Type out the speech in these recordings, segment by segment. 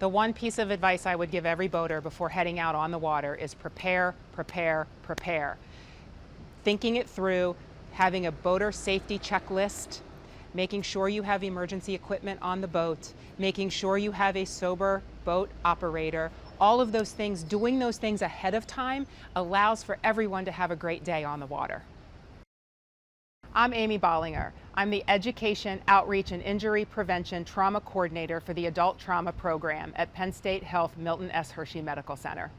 The one piece of advice I would give every boater before heading out on the water is prepare, prepare, prepare. Thinking it through, having a boater safety checklist, making sure you have emergency equipment on the boat, making sure you have a sober boat operator. All of those things, doing those things ahead of time allows for everyone to have a great day on the water. I'm Amy Bollinger. I'm the Education, Outreach, and Injury Prevention Trauma Coordinator for the Adult Trauma Program at Penn State Health Milton S. Hershey Medical Center.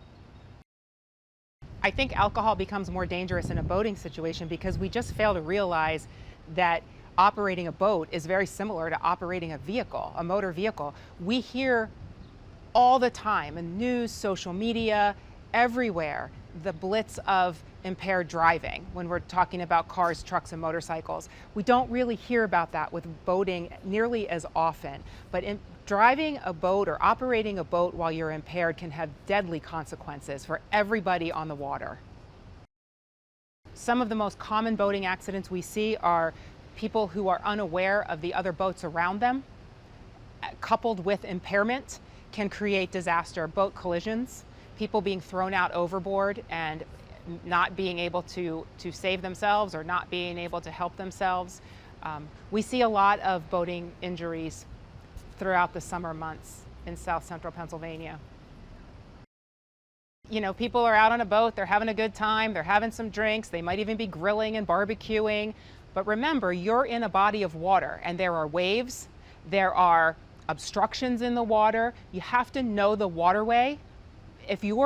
I think alcohol becomes more dangerous in a boating situation because we just fail to realize that operating a boat is very similar to operating a vehicle, a motor vehicle. We hear all the time in news, social media, everywhere, the blitz of impaired driving when we're talking about cars, trucks, and motorcycles. We don't really hear about that with boating nearly as often. But driving a boat or operating a boat while you're impaired can have deadly consequences for everybody on the water. Some of the most common boating accidents we see are people who are unaware of the other boats around them, coupled with impairment, can create disaster. Boat collisions, people being thrown out overboard and not being able to save themselves or not being able to help themselves. We see a lot of boating injuries throughout the summer months in South Central Pennsylvania. You know, people are out on a boat, they're having a good time, they're having some drinks, they might even be grilling and barbecuing. But remember, you're in a body of water and there are waves, there are obstructions in the water. You have to know the waterway. If you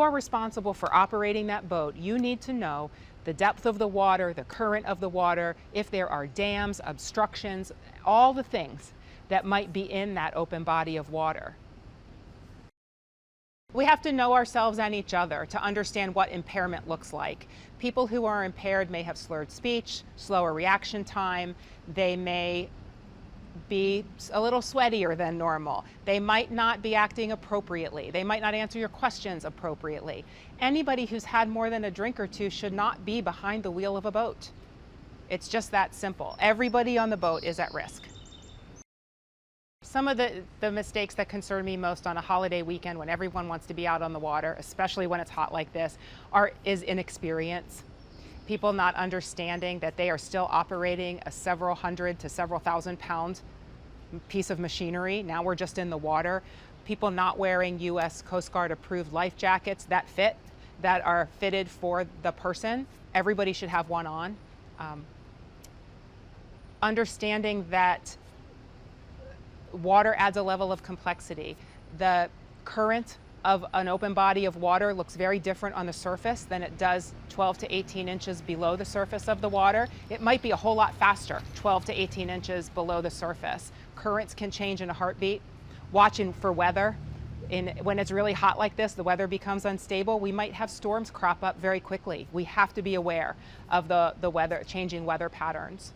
are responsible for operating that boat, you need to know the depth of the water, the current of the water, if there are dams, obstructions, all the things that might be in that open body of water. We have to know ourselves and each other to understand what impairment looks like. People who are impaired may have slurred speech, slower reaction time, they may be a little sweatier than normal. They might not be acting appropriately. They might not answer your questions appropriately. Anybody who's had more than a drink or two should not be behind the wheel of a boat. It's just that simple. Everybody on the boat is at risk. Some of the mistakes that concern me most on a holiday weekend when everyone wants to be out on the water, especially when it's hot like this, is inexperience. People not understanding that they are still operating a several hundred to several thousand pound piece of machinery. Now we're just in the water. People not wearing U.S. Coast Guard approved life jackets that fit, that are fitted for the person. Everybody should have one on. Understanding that water adds a level of complexity. The current of an open body of water looks very different on the surface than it does 12 to 18 inches below the surface of the water. It might be a whole lot faster, 12 to 18 inches below the surface. Currents can change in a heartbeat. Watching for weather. When it's really hot like this, the weather becomes unstable. We might have storms crop up very quickly. We have to be aware of the weather, changing weather patterns.